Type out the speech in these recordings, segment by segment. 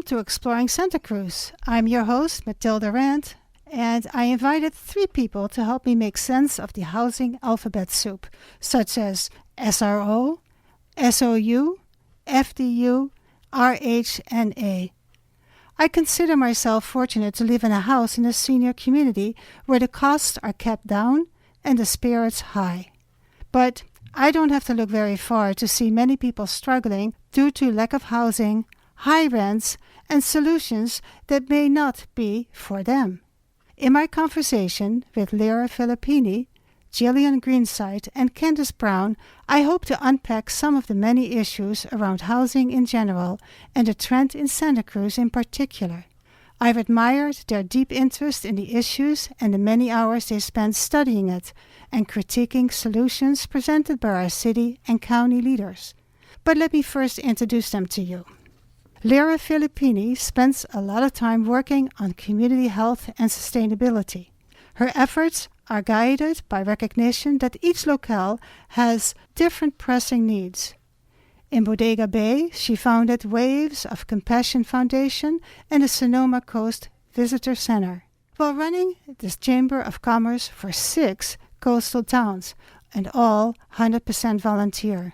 to Exploring Santa Cruz. I'm your host, Mathilde Rand, and I invited 3 people to help me make sense of the housing alphabet soup, such as SRO, SOU, FDU, RHNA. I consider myself fortunate to live in a house in a senior community where the costs are kept down and the spirits high. But I don't have to look very far to see many people struggling due to lack of housing, high rents, and solutions that may not be for them. In my conversation with Lira Filippini, Gillian Greensite, and Candace Brown, I hope to unpack some of the many issues around housing in general and the trend in Santa Cruz in particular. I've admired their deep interest in the issues and the many hours they spend studying it and critiquing solutions presented by our city and county leaders. But let me first introduce them to you. Lira Filippini spends a lot of time working on community health and sustainability. Her efforts are guided by recognition that each locale has different pressing needs. In Bodega Bay, she founded Waves of Compassion Foundation and the Sonoma Coast Visitor Center, while running the Chamber of Commerce for 6 coastal towns, and all 100% volunteer.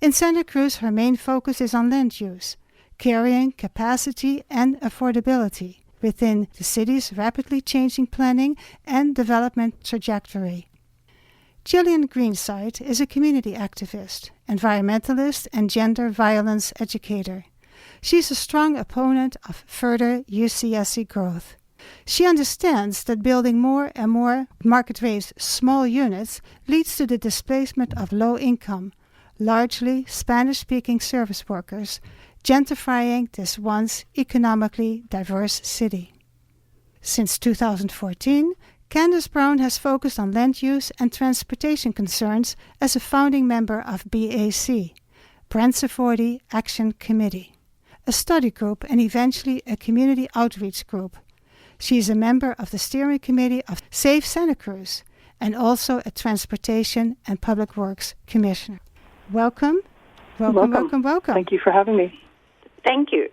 In Santa Cruz, her main focus is on land use, carrying capacity and affordability within the city's rapidly changing planning and development trajectory. Gillian Greensite is a community activist, environmentalist, and gender violence educator. She's a strong opponent of further UCSC growth. She understands that building more and more market-raised small units leads to the displacement of low-income, largely Spanish-speaking service workers, gentrifying this once economically diverse city. Since 2014, Candace Brown has focused on land use and transportation concerns as a founding member of BAC, Brent-Savory Action Committee, a study group and eventually a community outreach group. She is a member of the steering committee of Safe Santa Cruz and also a transportation and public works commissioner. Welcome. Welcome. Thank you for having me. Thank you.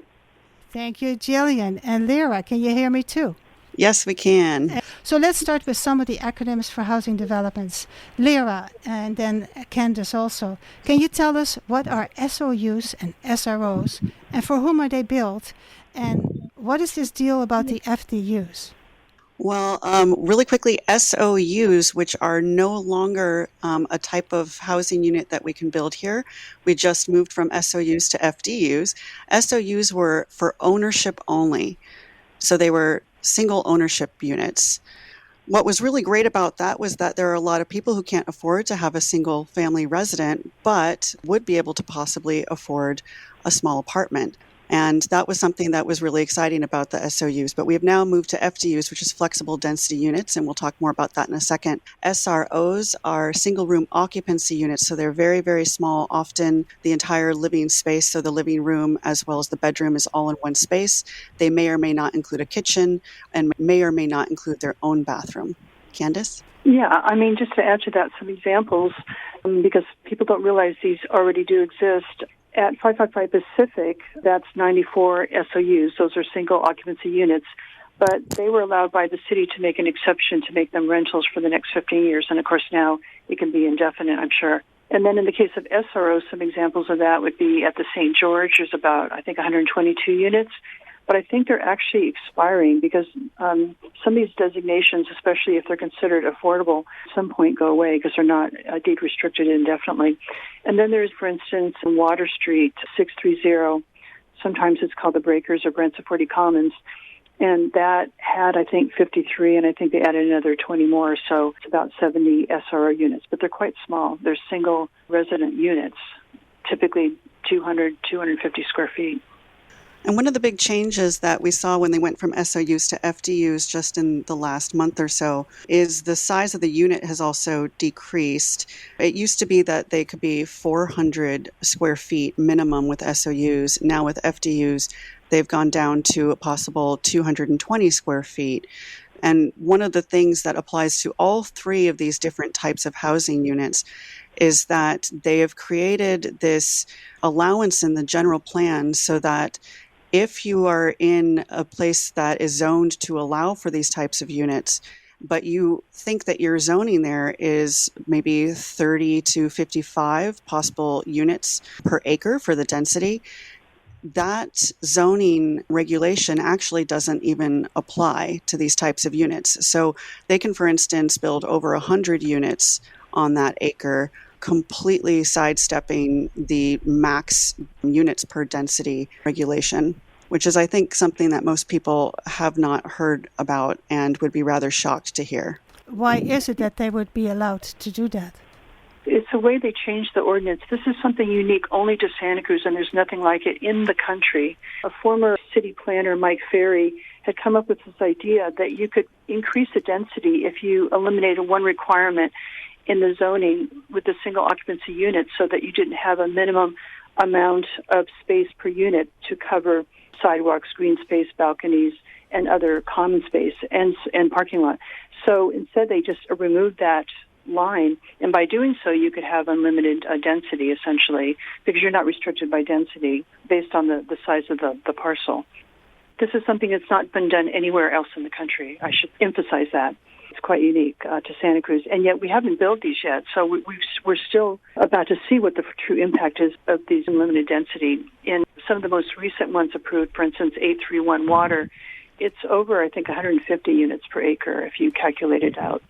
Thank you, Gillian. And Lira, can you hear me too? Yes, we can. So let's start with some of the acronyms for housing developments. Lira, and then Candace also. Can you tell us what are SOUs and SROs, and for whom are they built, and what is this deal about the FDUs? Well, really quickly, SOUs, which are no longer a type of housing unit that we can build here. We just moved from SOUs to FDUs. SOUs were for ownership only. So they were single ownership units. What was really great about that was that there are a lot of people who can't afford to have a single family resident, but would be able to possibly afford a small apartment. And that was something that was really exciting about the SOUs. But we have now moved to FDUs, which is flexible density units, and we'll talk more about that in a second. SROs are single room occupancy units, so they're very, very small, often the entire living space, so the living room as well as the bedroom is all in one space. They may or may not include a kitchen and may or may not include their own bathroom. Candace? Yeah, just to add to that, some examples, because people don't realize these already do exist. At 555 Pacific, that's 94 SOUs. Those are single occupancy units. But they were allowed by the city to make an exception to make them rentals for the next 15 years. And, of course, now it can be indefinite, I'm sure. And then in the case of SRO, some examples of that would be at the St. George. There's about, 122 units. But I think they're actually expiring because some of these designations, especially if they're considered affordable, at some point go away because they're not deed restricted indefinitely. And then there's, for instance, Water Street 630. Sometimes it's called the Breakers or Brent-Savory Commons. And that had, 53, and I think they added another 20 more. So it's about 70 SRO units. But they're quite small. They're single resident units, typically 200, 250 square feet. And one of the big changes that we saw when they went from SOUs to FDUs just in the last month or so is the size of the unit has also decreased. It used to be that they could be 400 square feet minimum with SOUs. Now with FDUs, they've gone down to a possible 220 square feet. And one of the things that applies to all 3 of these different types of housing units is that they have created this allowance in the general plan so that if you are in a place that is zoned to allow for these types of units, but you think that your zoning there is maybe 30 to 55 possible units per acre for the density, that zoning regulation actually doesn't even apply to these types of units. So they can, for instance, build over 100 units on that acre, completely sidestepping the max units per density regulation, which is, I think, something that most people have not heard about and would be rather shocked to hear. Why is it that they would be allowed to do that? It's the way they changed the ordinance. This is something unique only to Santa Cruz, and there's nothing like it in the country. A former city planner, Mike Ferry, had come up with this idea that you could increase the density if you eliminated one requirement in the zoning with the single occupancy unit so that you didn't have a minimum amount of space per unit to cover sidewalks, green space, balconies, and other common space and parking lot. So instead they just removed that line, and by doing so you could have unlimited density essentially, because you're not restricted by density based on the size of the parcel. This is something that's not been done anywhere else in the country. I should emphasize that. It's quite unique to Santa Cruz, and yet we haven't built these yet, so we're still about to see what the true impact is of these unlimited density. In some of the most recent ones approved, for instance, 831 Water, it's over, I think, 150 units per acre if you calculate it out.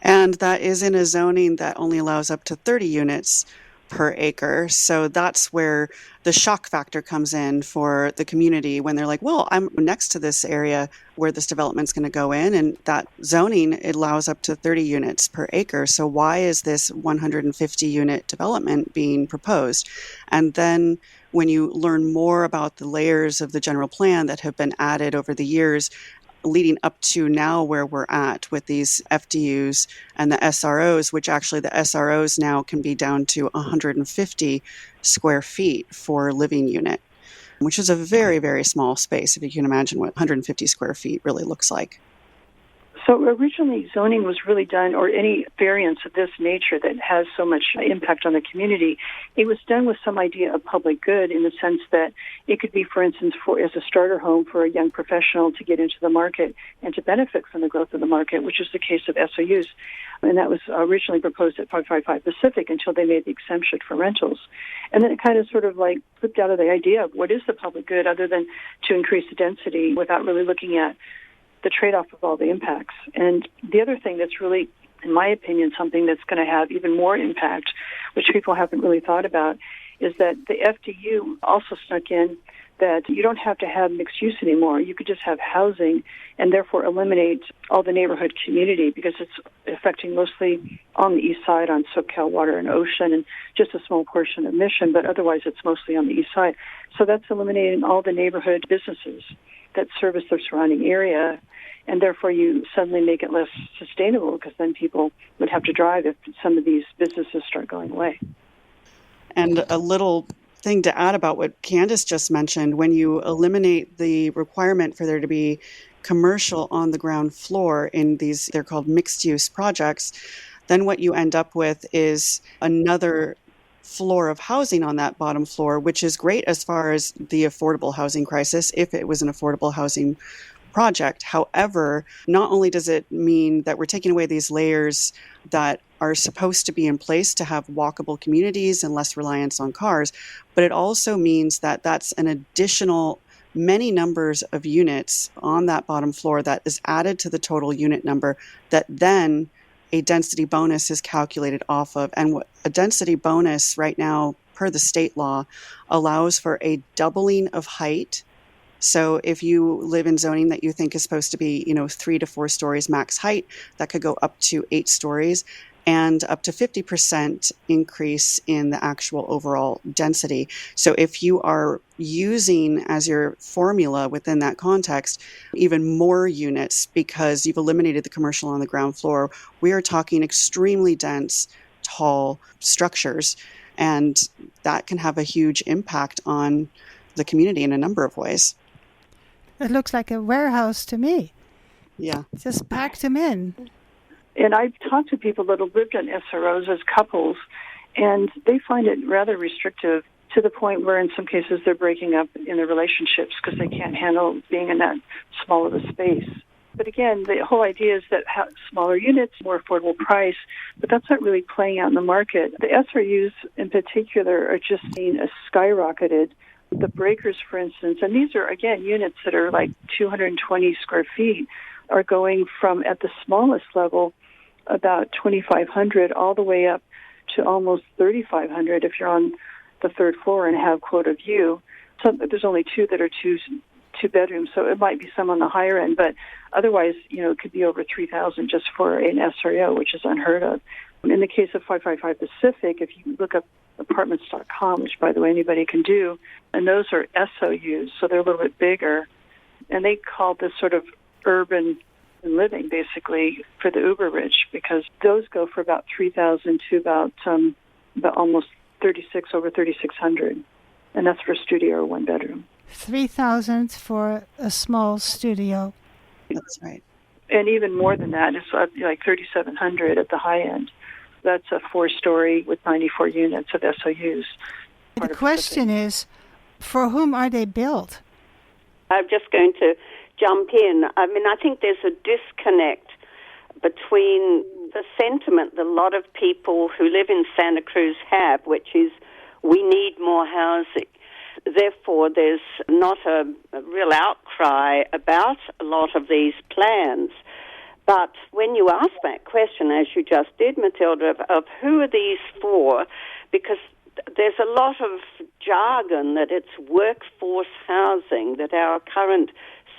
And that is in a zoning that only allows up to 30 units per acre. So that's where the shock factor comes in for the community when they're like, well, I'm next to this area where this development's going to go in, and that zoning, it allows up to 30 units per acre. So why is this 150 unit development being proposed? And then when you learn more about the layers of the general plan that have been added over the years, leading up to now where we're at with these FDUs and the SROs, which actually the SROs now can be down to 150 square feet for a living unit, which is a very, very small space, if you can imagine what 150 square feet really looks like. So originally zoning was really done, or any variance of this nature that has so much impact on the community, it was done with some idea of public good in the sense that it could be, for instance, as a starter home for a young professional to get into the market and to benefit from the growth of the market, which is the case of SOUs. And that was originally proposed at 555 Pacific until they made the exemption for rentals. And then it kind of sort of like flipped out of the idea of what is the public good other than to increase the density without really looking at the trade-off of all the impacts. And the other thing that's really, in my opinion, something that's going to have even more impact, which people haven't really thought about, is that the FDU also snuck in that you don't have to have mixed use anymore. You could just have housing and therefore eliminate all the neighborhood community, because it's affecting mostly on the east side on SoCal Water and Ocean and just a small portion of Mission, but otherwise it's mostly on the east side. So that's eliminating all the neighborhood businesses that service the surrounding area, and therefore you suddenly make it less sustainable, because then people would have to drive if some of these businesses start going away. And a little thing to add about what Candace just mentioned, when you eliminate the requirement for there to be commercial on the ground floor in these, they're called mixed-use projects, then what you end up with is another floor of housing on that bottom floor, which is great as far as the affordable housing crisis, if it was an affordable housing project. However, not only does it mean that we're taking away these layers that are supposed to be in place to have walkable communities and less reliance on cars, but it also means that that's an additional many numbers of units on that bottom floor that is added to the total unit number that then a density bonus is calculated off of. And what a density bonus right now, per the state law, allows for a doubling of height. So if you live in zoning that you think is supposed to be, 3 to 4 stories max height, that could go up to 8 stories, and up to 50% increase in the actual overall density. So if you are using as your formula within that context even more units because you've eliminated the commercial on the ground floor, we are talking extremely dense, tall structures, and that can have a huge impact on the community in a number of ways. It looks like a warehouse to me. Yeah. Just packed them in. And I've talked to people that have lived in SROs as couples, and they find it rather restrictive to the point where in some cases they're breaking up in their relationships because they can't handle being in that small of a space. But again, the whole idea is that smaller units, more affordable price, but that's not really playing out in the market. The SRUs in particular are just seen as skyrocketed. The breakers, for instance, and these are, again, units that are like 220 square feet, are going from, at the smallest level, about 2,500 all the way up to almost 3,500 if you're on the third floor and have, quote, a view. So there's only two that are two bedrooms, so it might be some on the higher end, but otherwise, it could be over 3,000 just for an SRO, which is unheard of. In the case of 555 Pacific, if you look up apartments.com, which, by the way, anybody can do, and those are SOUs, so they're a little bit bigger, and they call this sort of urban living, basically, for the uber rich, because those go for about 3,000 to about almost 36, over 3,600, and that's for a studio or one bedroom. 3,000 for a small studio. That's right. And even more than that, it's like 3,700 at the high end. That's a 4-story with 94 units of SOUs. The question is, for whom are they built? I'm just going to jump in. I think there's a disconnect between the sentiment that a lot of people who live in Santa Cruz have, which is we need more housing. Therefore, there's not a real outcry about a lot of these plans. But when you ask that question, as you just did, Mathilde, of who are these for, because there's a lot of jargon that it's workforce housing, that our current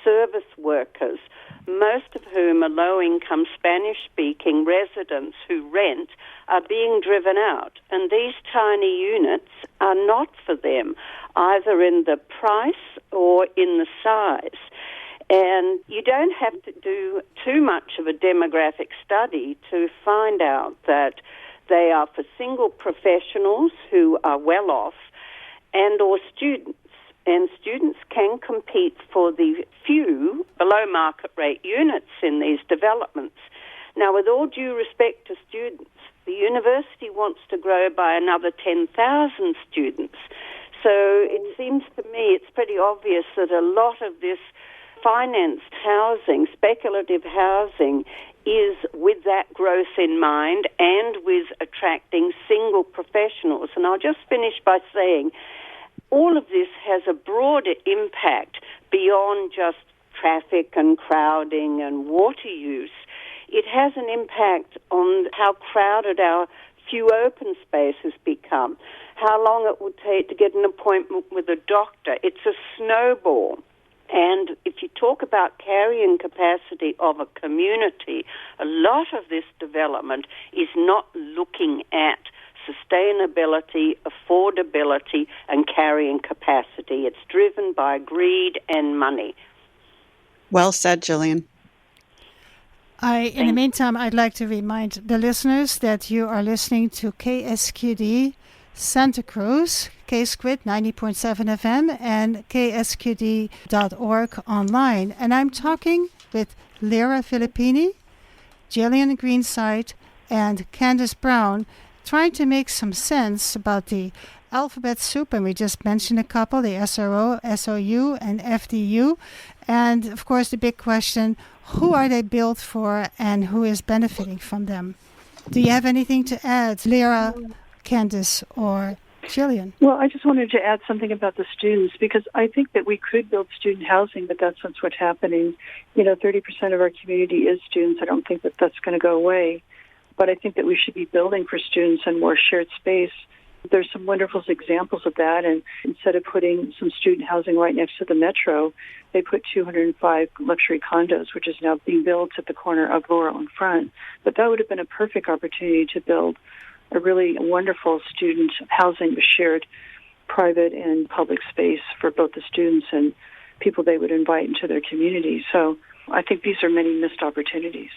service workers, most of whom are low-income Spanish-speaking residents who rent, are being driven out. And these tiny units are not for them, either in the price or in the size. And you don't have to do too much of a demographic study to find out that they are for single professionals who are well off and or students. And students can compete for the few below market rate units in these developments. Now, with all due respect to students, the university wants to grow by another 10,000 students. So it seems to me it's pretty obvious that a lot of this financed housing, speculative housing, is with that growth in mind and with attracting single professionals. And I'll just finish by saying all of this has a broader impact beyond just traffic and crowding and water use. It has an impact on how crowded our few open spaces become, how long it would take to get an appointment with a doctor. It's a snowball. And if you talk about carrying capacity of a community, a lot of this development is not looking at sustainability, affordability, and carrying capacity. It's driven by greed and money. Well said, Gillian. In the meantime, I'd like to remind the listeners that you are listening to KSQD Santa Cruz, KSQD 90.7 FM, and ksqd.org online. And I'm talking with Lira Filippini, Gillian Greensite, and Candace Brown, trying to make some sense about the alphabet soup, and we just mentioned a couple, the SRO, SOU, and FDU. And, of course, the big question, who are they built for and who is benefiting from them? Do you have anything to add, Lira, Candace, or Gillian? Well, I just wanted to add something about the students, because I think that we could build student housing, but that's not what's happening. 30% of our community is students. I don't think that that's going to go away. But I think that we should be building for students and more shared space. There's some wonderful examples of that, and instead of putting some student housing right next to the metro, they put 205 luxury condos, which is now being built at the corner of Laurel and Front. But that would have been a perfect opportunity to build a really wonderful student housing with shared private and public space for both the students and people they would invite into their community. So I think these are many missed opportunities.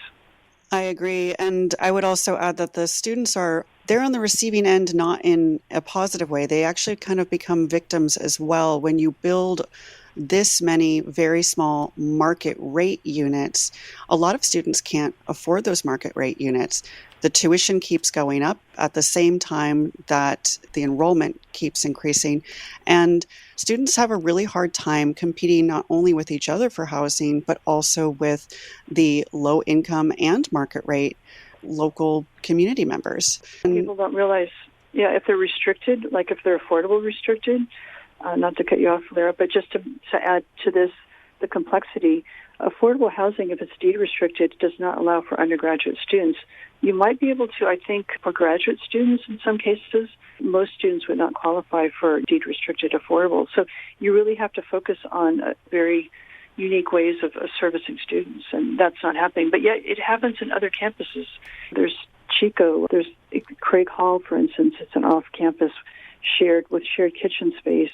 I agree. And I would also add that the students they're on the receiving end, not in a positive way. They actually kind of become victims as well. When you build this many very small market rate units, a lot of students can't afford those market rate units. The tuition keeps going up at the same time that the enrollment keeps increasing. And students have a really hard time competing not only with each other for housing, but also with the low income and market rate local community members. People don't realize, if they're restricted, like if they're affordable restricted, not to cut you off, Lira, but just to add to this, the complexity, affordable housing, if it's deed restricted, does not allow for undergraduate students. You might be able to, I think, for graduate students in some cases. Most students would not qualify for deed restricted affordable. So you really have to focus on very unique ways of servicing students, and that's not happening. But yet it happens in other campuses. There's Chico, there's Craig Hall, for instance. It's an off-campus shared kitchen space,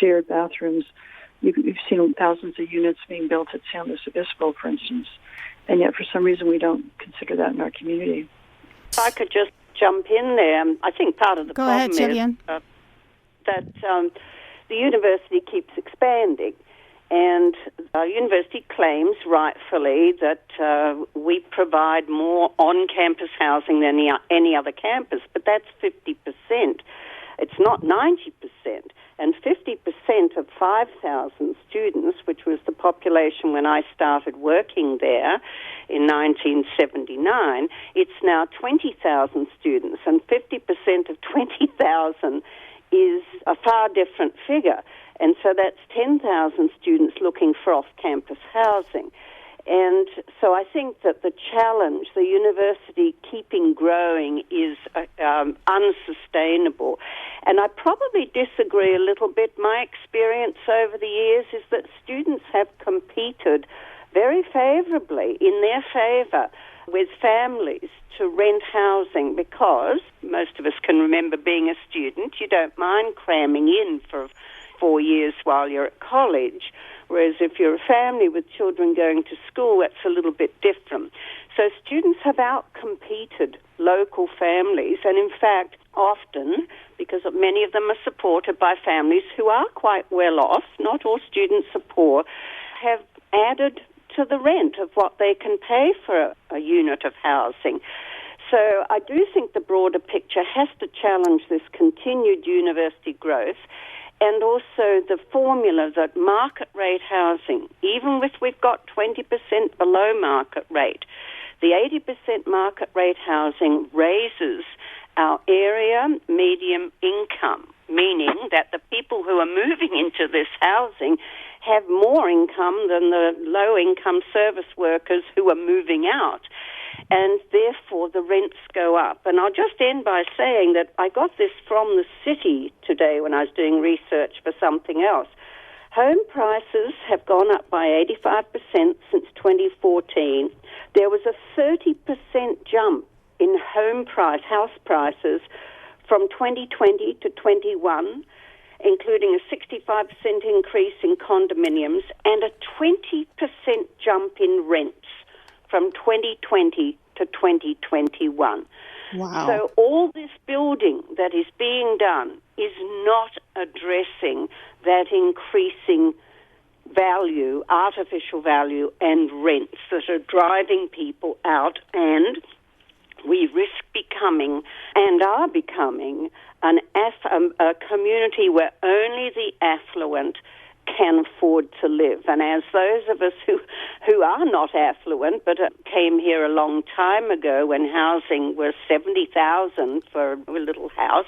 shared bathrooms. You've seen thousands of units being built at San Luis Obispo, for instance, and yet for some reason we don't consider that in our community. If I could just jump in there, I think part of the Go problem ahead, Gillian. is that the university keeps expanding, and our university claims rightfully that we provide more on-campus housing than any other campus, but that's 50%. It's not 90%. And 50% of 5,000 students, which was the population when I started working there in 1979, it's now 20,000 students. And 50% of 20,000 is a far different figure. And so that's 10,000 students looking for off-campus housing. And so I think that the challenge, the university keeping growing, is unsustainable. And I probably disagree a little bit. My experience over the years is that students have competed very favorably, in their favor, with families to rent housing, because most of us can remember being a student. You don't mind cramming in for 4 years while you're at college. Whereas if you're a family with children going to school, that's a little bit different. So students have outcompeted local families, and in fact, often, because many of them are supported by families who are quite well off, not all students are poor, have added to the rent of what they can pay for a unit of housing. So I do think the broader picture has to challenge this continued university growth, and also the formula that market rate housing, even if we've got 20% below market rate, the 80% market rate housing raises our area medium income, meaning that the people who are moving into this housing have more income than the low-income service workers who are moving out. And therefore the rents go up. And I'll just end by saying that I got this from the city today when I was doing research for something else. Home prices have gone up by 85% since 2014. There was a 30% jump in house prices from 2020 to 21, including a 65% increase in condominiums and a 20% jump in rents from 2020 to 2021. Wow. So all this building that is being done is not addressing that increasing value, artificial value, and rents that are driving people out, and we risk becoming and are becoming a community where only the affluent can afford to live. And as those of us who are not affluent but came here a long time ago when housing was $70,000 for a little house,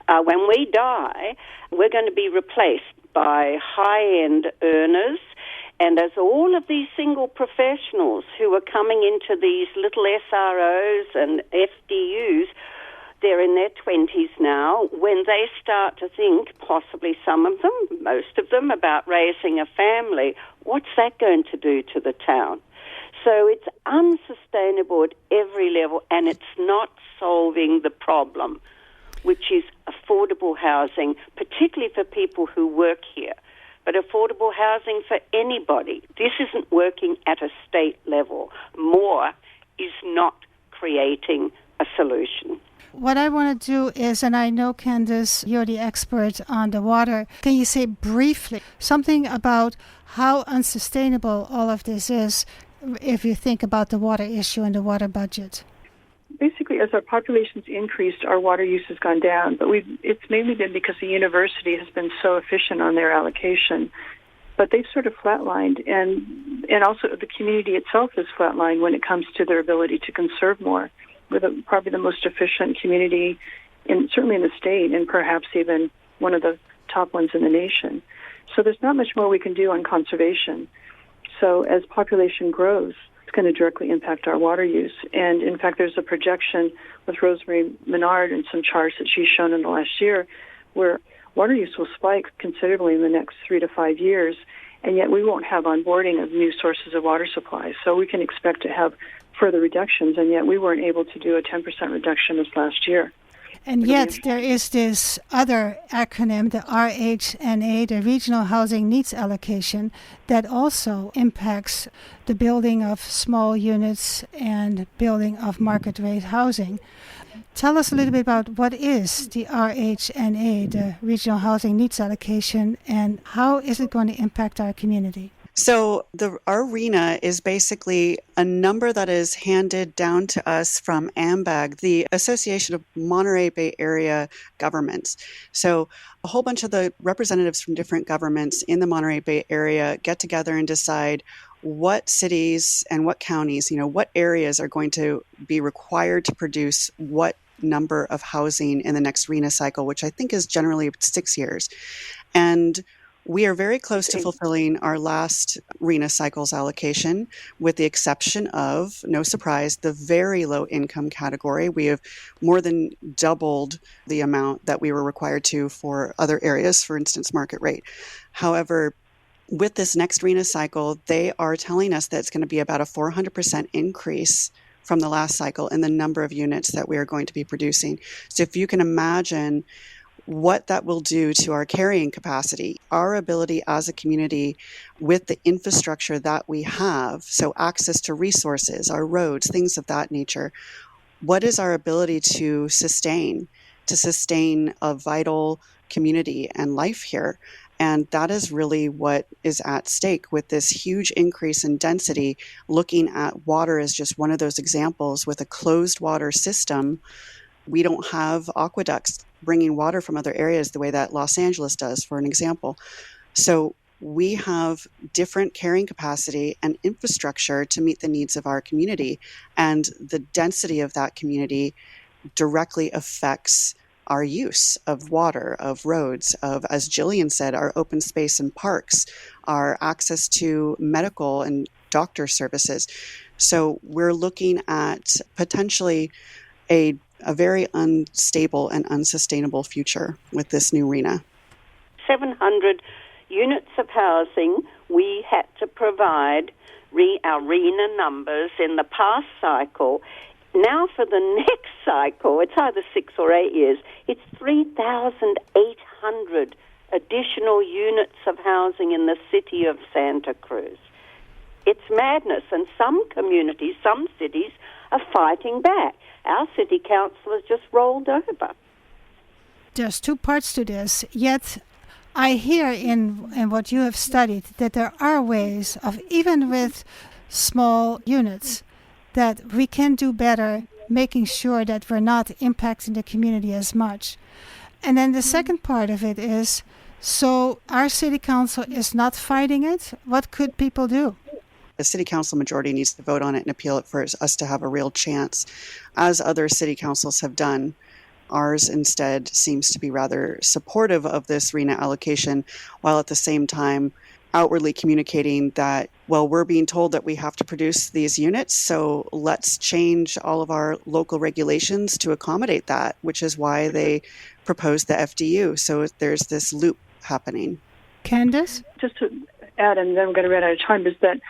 when we die, we're going to be replaced by high-end earners. And as all of these single professionals who are coming into these little SROs and FDUs, they're in their 20s now, when they start to think, possibly some of them, most of them, about raising a family, what's that going to do to the town? So it's unsustainable at every level, and it's not solving the problem, which is affordable housing, particularly for people who work here, but affordable housing for anybody. This isn't working at a state level. More is not creating a solution. What I want to do is, and I know, Candace, you're the expert on the water. Can you say briefly something about how unsustainable all of this is if you think about the water issue and the water budget? Basically, as our population's increased, our water use has gone down, but it's mainly been because the university has been so efficient on their allocation. But they've sort of flatlined, and also the community itself is flatlined when it comes to their ability to conserve more. We're probably the most efficient community, certainly in the state, and perhaps even one of the top ones in the nation. So there's not much more we can do on conservation. So as population grows, it's going to directly impact our water use. And in fact, there's a projection with Rosemary Menard and some charts that she's shown in the last year where water use will spike considerably in the next 3 to 5 years, and yet we won't have onboarding of new sources of water supply. So we can expect to have further reductions, and yet we weren't able to do a 10% reduction this last year. And yet there is this other acronym, the RHNA, the Regional Housing Needs Allocation, that also impacts the building of small units and building of market rate housing. Tell us a little bit about what is the RHNA, the Regional Housing Needs Allocation, and how is it going to impact our community? So the RHNA is basically a number that is handed down to us from AMBAG, the Association of Monterey Bay Area Governments. So a whole bunch of the representatives from different governments in the Monterey Bay Area get together and decide what cities and what counties, what areas are going to be required to produce what number of housing in the next RHNA cycle, which I think is generally 6 years. And we are very close to fulfilling our last RHNA cycle's allocation, with the exception of, no surprise, the very low income category. We have more than doubled the amount that we were required to for other areas, for instance, market rate. However, with this next RHNA cycle, they are telling us that it's going to be about a 400% increase from the last cycle in the number of units that we are going to be producing. So if you can imagine what that will do to our carrying capacity, our ability as a community with the infrastructure that we have, so access to resources, our roads, things of that nature, what is our ability to sustain a vital community and life here? And that is really what is at stake with this huge increase in density. Looking at water as just one of those examples. With a closed water system, we don't have aqueducts bringing water from other areas the way that Los Angeles does, for an example. So we have different carrying capacity and infrastructure to meet the needs of our community. And the density of that community directly affects our use of water, of roads, of, as Gillian said, our open space and parks, our access to medical and doctor services. So we're looking at potentially a very unstable and unsustainable future with this new RHNA. 700 units of housing we had to provide our RHNA numbers in the past cycle. Now for the next cycle, it's either 6 or 8 years, it's 3,800 additional units of housing in the city of Santa Cruz. It's madness, and some communities, some cities are fighting back. Our city council has just rolled over. There's two parts to this, yet I hear in what you have studied that there are ways of, even with small units, that we can do better, making sure that we're not impacting the community as much. And then the second part of it is, so our city council is not fighting it. What could people do? The city council majority needs to vote on it and appeal it for us to have a real chance, as other city councils have done. Ours instead seems to be rather supportive of this RHNA allocation, while at the same time outwardly communicating that, well, we're being told that we have to produce these units, so let's change all of our local regulations to accommodate that, which is why they proposed the FDU. So there's this loop happening. Candace? Just to add, and then we're going to run out of time, is that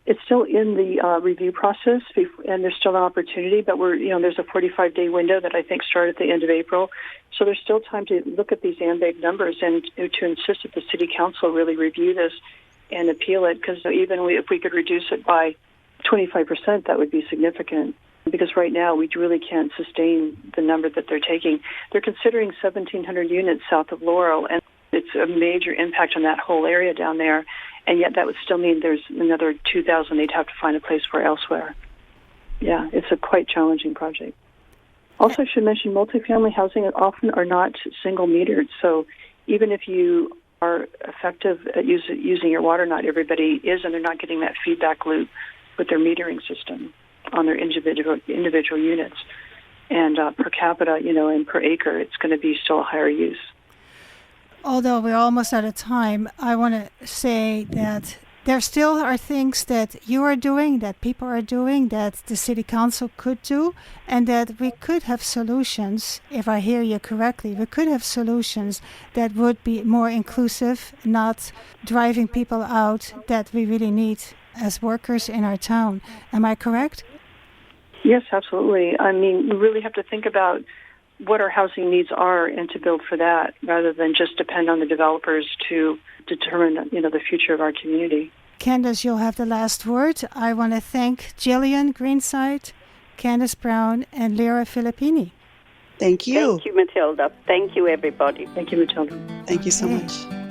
it's still in the review process, and there's still an opportunity, but there's a 45-day window that I think started at the end of April. So there's still time to look at these AMBAG numbers and to insist that the City Council really review this and appeal it, because even if we could reduce it by 25%, that would be significant. because right now we really can't sustain the number that they're taking. They're considering 1,700 units south of Laurel, and it's a major impact on that whole area down there, and yet that would still mean there's another 2,000 they'd have to find a place for elsewhere. Yeah, it's a quite challenging project. Also, I should mention multifamily housing often are not single metered, so even if you are effective at using your water, not everybody is, and they're not getting that feedback loop with their metering system on their individual units. And per capita, and per acre, it's going to be still a higher use. Although we're almost out of time, I want to say that there still are things that you are doing, that people are doing, that the City Council could do, and that we could have solutions, if I hear you correctly, we could have solutions that would be more inclusive, not driving people out that we really need as workers in our town. Am I correct? Yes, absolutely. I mean, we really have to think about what our housing needs are and to build for that rather than just depend on the developers to determine, the future of our community. Candace, you'll have the last word. I want to thank Gillian, Greensite, Candace Brown, and Lira Filippini. Thank you. Thank you, Mathilde. Thank you, everybody. Thank you, Mathilde. Thank you so much.